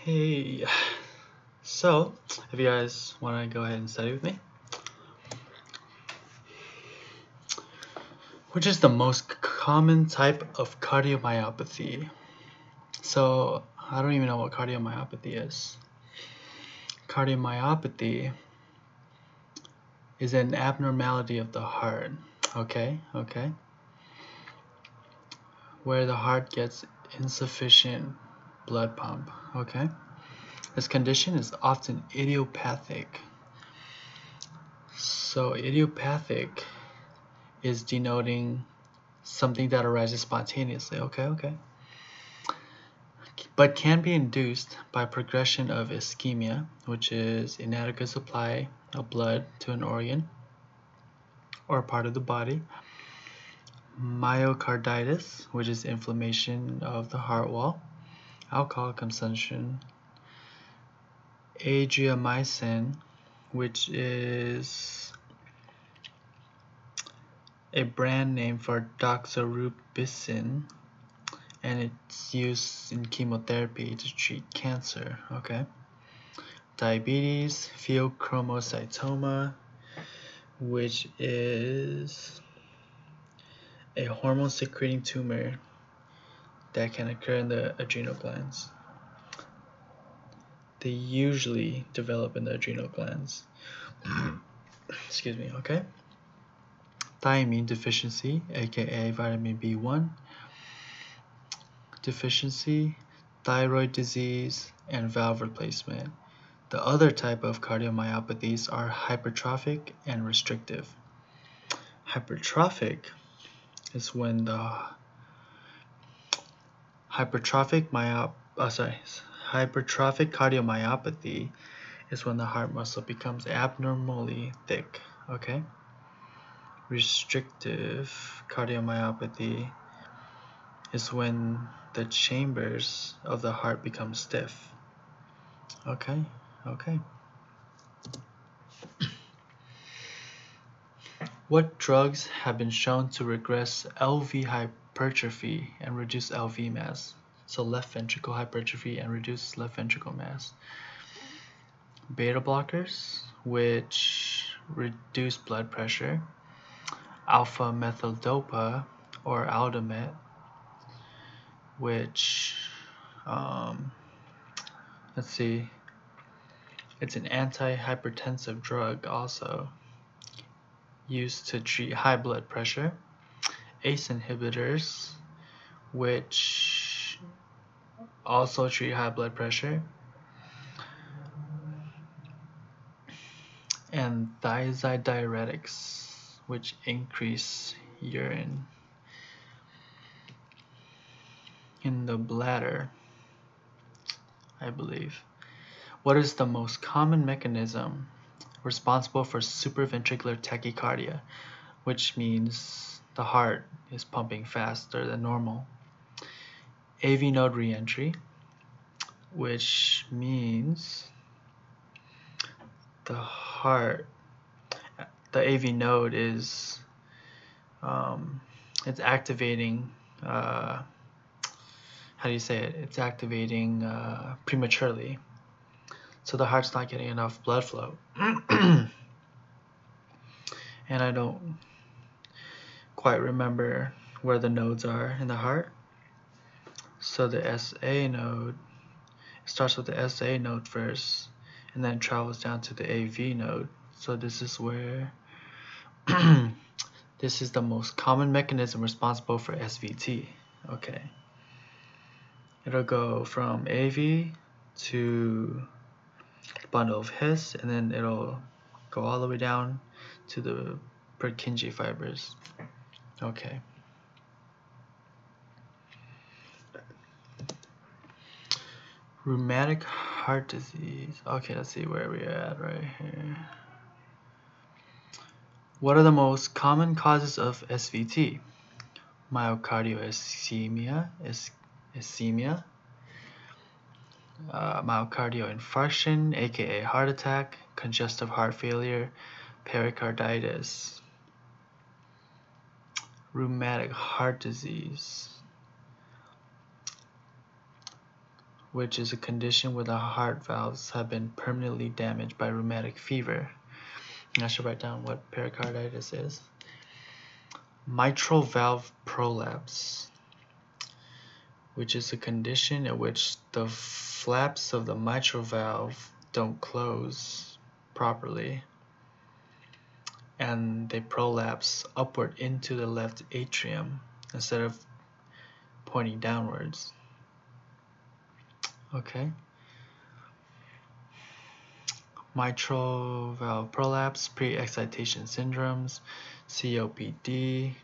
Hey, so if you guys want to go ahead and study with me, which is the most common type of cardiomyopathy? So I don't even know what cardiomyopathy is. Cardiomyopathy is an abnormality of the heart, okay, where the heart gets insufficient blood pump, okay? This condition is often idiopathic. So idiopathic is denoting something that arises spontaneously, okay? But can be induced by progression of ischemia, which is inadequate supply of blood to an organ or part of the body, myocarditis, which is inflammation of the heart wall, alcohol consumption, adriamycin, which is a brand name for doxorubicin, and it's used in chemotherapy to treat cancer, okay? Diabetes, pheochromocytoma, which is a hormone secreting tumor that can occur in the adrenal glands. They usually develop in the adrenal glands. Excuse me, okay? Thiamine deficiency, aka vitamin B1 deficiency, thyroid disease, and valve replacement. The other type of cardiomyopathies are hypertrophic and restrictive. Hypertrophic is when the hypertrophic cardiomyopathy is when the heart muscle becomes abnormally thick, okay? Restrictive cardiomyopathy is when the chambers of the heart become stiff. Okay. What drugs have been shown to regress LV hypertrophy and reduce LV mass? So left ventricle hypertrophy and reduce left ventricle mass. Beta blockers, which reduce blood pressure. Alpha methyl-dopa or Aldomet, which let's see, it's an antihypertensive drug also used to treat high blood pressure. ACE inhibitors, which also treat high blood pressure. And thiazide diuretics, which increase urine in the bladder, I believe. What is the most common mechanism responsible for supraventricular tachycardia, which means the heart is pumping faster than normal? AV node reentry, which means the AV node is it's activating it's activating prematurely, so the heart's not getting enough blood flow. And I don't quite remember where the nodes are in the heart. So the SA node starts with the SA node first and then travels down to the AV node. So this is where this is the most common mechanism responsible for SVT. Okay. It'll go from AV to bundle of His, and then it'll go all the way down to the Purkinje fibers. Okay. Rheumatic heart disease. Okay, let's see where we're at right here. What are the most common causes of SVT? Myocardial ischemia, myocardial infarction, aka heart attack, congestive heart failure, pericarditis. Rheumatic heart disease. which is a condition where the heart valves have been permanently damaged by rheumatic fever. And I should write down what pericarditis is. Mitral valve prolapse, which is a condition in which the flaps of the mitral valve don't close properly, and they prolapse upward into the left atrium instead of pointing downwards. Okay. Mitral valve prolapse, pre-excitation syndromes, COPD,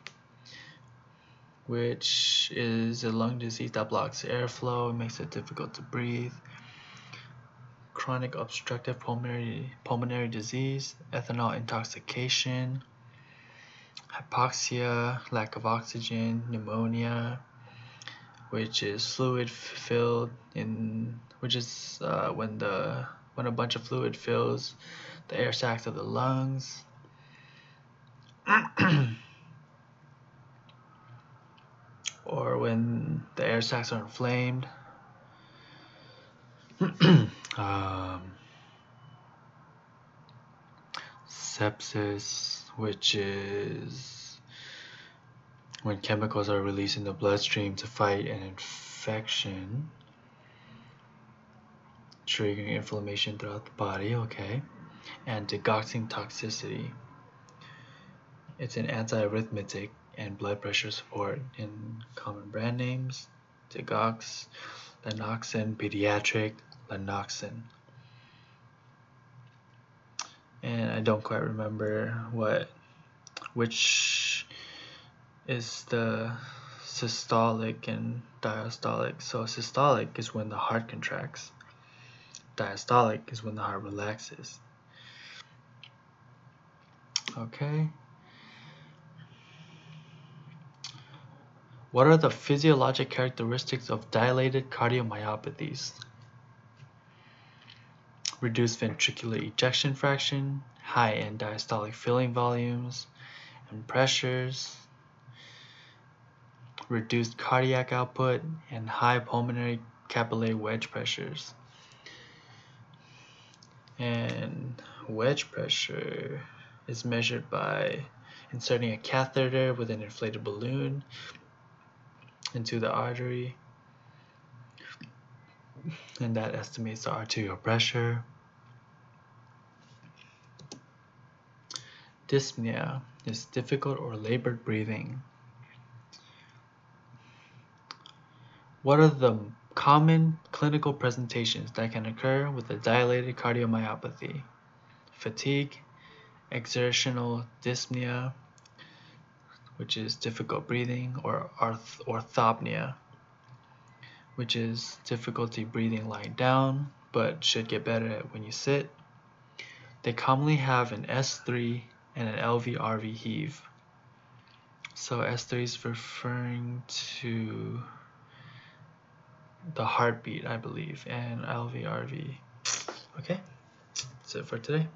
which is a lung disease that blocks airflow and makes it difficult to breathe. Chronic obstructive pulmonary disease, ethanol intoxication, hypoxia, lack of oxygen, pneumonia, which is fluid filled in, which is when a bunch of fluid fills the air sacs of the lungs. Or when the air sacs are inflamed. Sepsis, which is when chemicals are released in the bloodstream to fight an infection, triggering inflammation throughout the body. Okay. And digoxin toxicity. It's an antiarrhythmic and blood pressure support in common brand names: Digox, Lanoxin, Pediatric, Lanoxin. And I don't quite remember which is the systolic and diastolic. So systolic is when the heart contracts. Diastolic is when the heart relaxes. Okay. What are the physiologic characteristics of dilated cardiomyopathies? Reduced ventricular ejection fraction, high end diastolic filling volumes and pressures, reduced cardiac output, and high pulmonary capillary wedge pressures. And wedge pressure is measured by inserting a catheter with an inflated balloon into the artery, and that estimates the arterial pressure. Dyspnea is difficult or labored breathing. What are the common clinical presentations that can occur with a dilated cardiomyopathy? Fatigue, exertional dyspnea, which is difficult breathing, or orthopnea, which is difficulty breathing lying down, but should get better when you sit. They commonly have an S3 and an LV-RV heave. So S3 is referring to the heartbeat, I believe, and LV-RV. Okay, that's it for today.